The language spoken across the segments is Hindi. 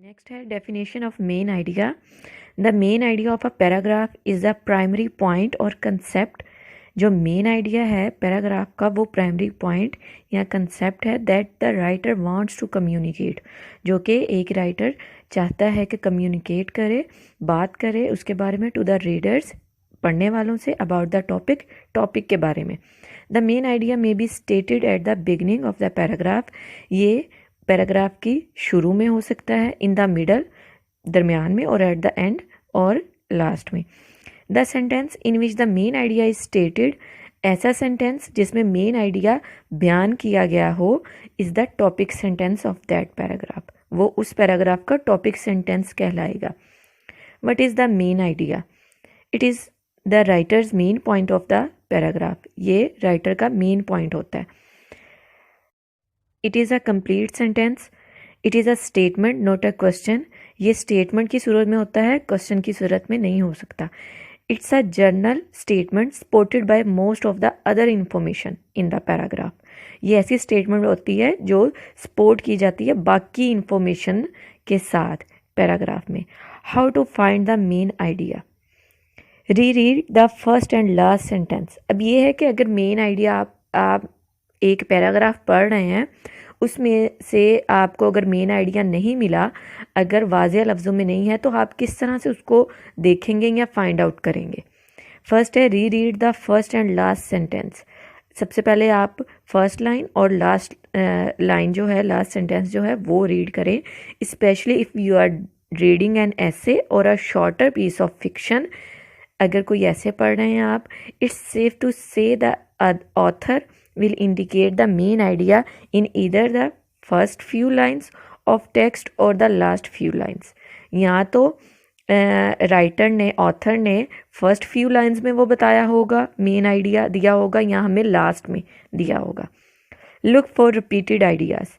नेक्स्ट है definition of main idea. The main idea of a paragraph is the primary point और कंसेप्ट। जो मेन आइडिया है पैराग्राफ का वो प्राइमरी पॉइंट या कंसेप्ट है that the writer wants to communicate, जो कि एक राइटर चाहता है कि कम्युनिकेट करे, बात करे उसके बारे में टू द रीडर्स, पढ़ने वालों से, अबाउट द टॉपिक के बारे में। The main idea may be stated at the beginning of the paragraph, ये पैराग्राफ की शुरू में हो सकता है, इन द मिडल दरमियान में, और एट द एंड और लास्ट में। The sentence in which the main idea is stated, ऐसा सेंटेंस जिसमें मेन आइडिया बयान किया गया हो, is the topic sentence of that paragraph, वो उस पैराग्राफ का टॉपिक सेंटेंस कहलाएगा। What is the main idea? It is the writers main point of the paragraph, ये राइटर का मेन पॉइंट होता है। It is a complete sentence, it is a statement not a question, ये स्टेटमेंट की सूरत में होता है, क्वेश्चन की सूरत में नहीं हो सकता। It's a journal statement supported by most of the other information in the paragraph, ये ऐसी स्टेटमेंट होती है जो सपोर्ट की जाती है बाकी इंफॉर्मेशन के साथ पैराग्राफ में। How to find the main idea? री read the first and last sentence. अब ये है कि अगर मेन आइडिया आप एक पैराग्राफ पढ़ रहे हैं, उसमें से आपको अगर मेन आइडिया नहीं मिला, अगर वाज़ेह लफ्ज़ों में नहीं है, तो आप किस तरह से उसको देखेंगे या फाइंड आउट करेंगे? फर्स्ट है re read the first and last sentence. सबसे पहले आप फर्स्ट लाइन और लास्ट लाइन जो है, लास्ट सेंटेंस जो है वो रीड करें, specially if you are reading an essay और a shorter piece of fiction. अगर कोई ऐसे पढ़ रहे हैं आप, it's safe to say the author will indicate the main idea in either the first few lines of text or the last few lines। यहाँ तो राइटर ने, ऑथर ने फर्स्ट फ्यू लाइंस में वो बताया होगा, मेन आइडिया दिया होगा, या हमें लास्ट में दिया होगा। Look for repeated ideas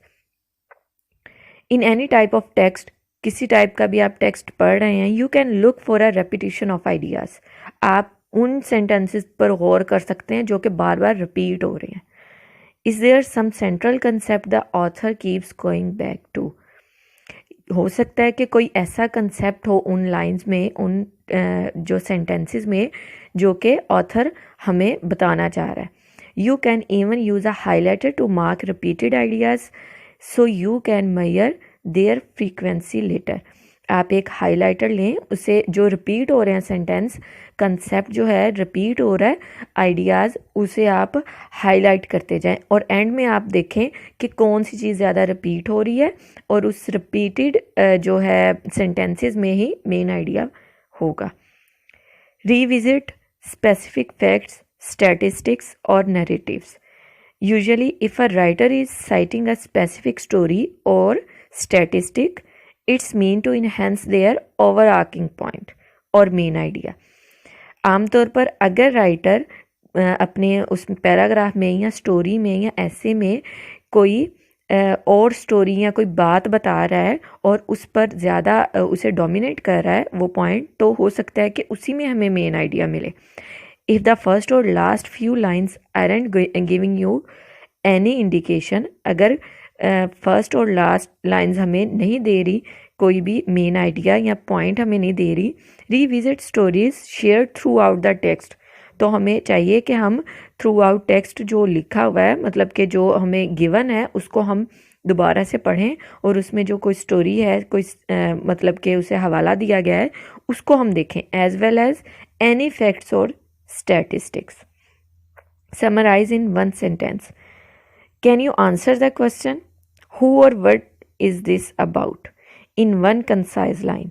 in any type of text, किसी टाइप का भी आप टेक्स्ट पढ़ रहे हैं, you can look for a repetition of ideas. आप उन सेंटेंसेस पर गौर कर सकते हैं जो कि बार बार रिपीट हो रहे हैं। Is there some central concept the author keeps going back to? हो सकता है कि कोई ऐसा कंसेप्ट हो उन लाइंस में, उन जो सेंटेंसेस में, जो कि ऑथर हमें बताना चाह रहा है। You can even use a highlighter to mark repeated ideas so you can measure their frequency later. आप एक हाइलाइटर लें, उसे जो रिपीट हो रहे हैं सेंटेंस, कंसेप्ट जो है रिपीट हो रहा है, आइडियाज़, उसे आप हाईलाइट करते जाएं और एंड में आप देखें कि कौन सी चीज़ ज़्यादा रिपीट हो रही है, और उस रिपीटेड जो है सेंटेंसेस में ही मेन आइडिया होगा। रीविजिट स्पेसिफिक फैक्ट्स, स्टैटिस्टिक्स और narratives. Usually if a writer is citing a specific story और statistic, it's mean to enhance their overarching point और मेन आइडिया। आमतौर पर अगर राइटर अपने उस पैराग्राफ में या स्टोरी में या ऐसे में कोई और स्टोरी या कोई बात बता रहा है और उस पर ज़्यादा उसे डोमिनेट कर रहा है वो पॉइंट, तो हो सकता है कि उसी में हमें मेन आइडिया मिले। इफ़ द फर्स्ट और last few lines aren't giving you any indication, अगर फर्स्ट और लास्ट लाइंस हमें नहीं दे रही कोई भी मेन आइडिया या पॉइंट हमें नहीं दे रही, revisit stories share through out the text. तो हमें चाहिए कि हम थ्रू आउट टेक्स्ट जो लिखा हुआ है, मतलब कि जो हमें गिवन है, उसको हम दोबारा से पढ़ें और उसमें जो कोई स्टोरी है, कोई मतलब कि उसे हवाला दिया गया है, उसको हम देखें, as well as any facts और statistics. Summarize in one sentence. Can you answer the question who और what is this about in one concise line?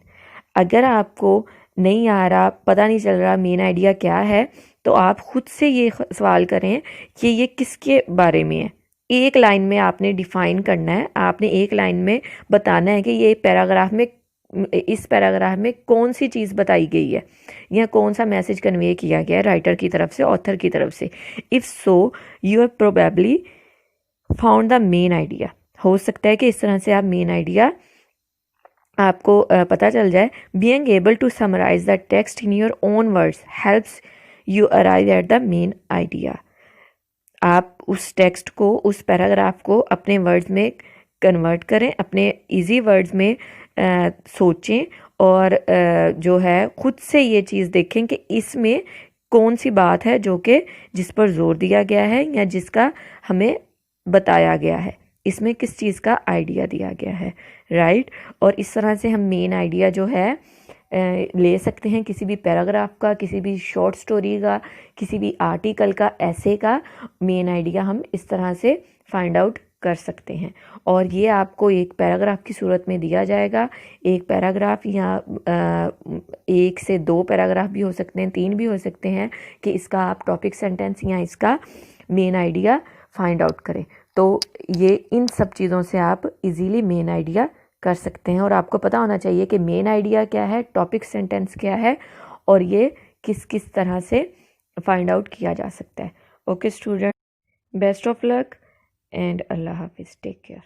अगर आपको नहीं आ रहा, पता नहीं चल रहा मेन आइडिया क्या है, तो आप खुद से ये सवाल करें कि ये किसके बारे में है। एक लाइन में आपने डिफाइन करना है, आपने एक लाइन में बताना है कि ये पैराग्राफ में, इस पैराग्राफ में कौन सी चीज़ बताई गई है या कौन सा मैसेज कन्वे किया गया है राइटर की तरफ से, ऑथर की तरफ से। If so you have probably found the main idea. हो सकता है कि इस तरह से आप मेन आइडिया आपको पता चल जाए। Being able to summarise the text in your own words helps you arrive at the main idea. आप उस टेक्स्ट को, उस पैराग्राफ को अपने वर्ड्स में कन्वर्ट करें, अपने इजी वर्ड्स में सोचें और जो है ख़ुद से ये चीज़ देखें कि इसमें कौन सी बात है जो कि जिस पर जोर दिया गया है या जिसका हमें बताया गया है, इसमें किस चीज़ का आइडिया दिया गया है, राइट। और इस तरह से हम मेन आइडिया जो है ले सकते हैं किसी भी पैराग्राफ का, किसी भी शॉर्ट स्टोरी का, किसी भी आर्टिकल का, ऐसे का मेन आइडिया हम इस तरह से फाइंड आउट कर सकते हैं। और ये आपको एक पैराग्राफ की सूरत में दिया जाएगा। एक पैराग्राफ या 1 से 2 पैराग्राफ भी हो सकते हैं, 3 भी हो सकते हैं कि इसका आप टॉपिक सेंटेंस या इसका मेन आइडिया फाइंड आउट करें। तो ये इन सब चीज़ों से आप इजीली मेन आइडिया कर सकते हैं। और आपको पता होना चाहिए कि मेन आइडिया क्या है, टॉपिक सेंटेंस क्या है और ये किस किस तरह से फाइंड आउट किया जा सकता है। Okay student, best of luck and अल्लाह हाफिज़, टेक केयर।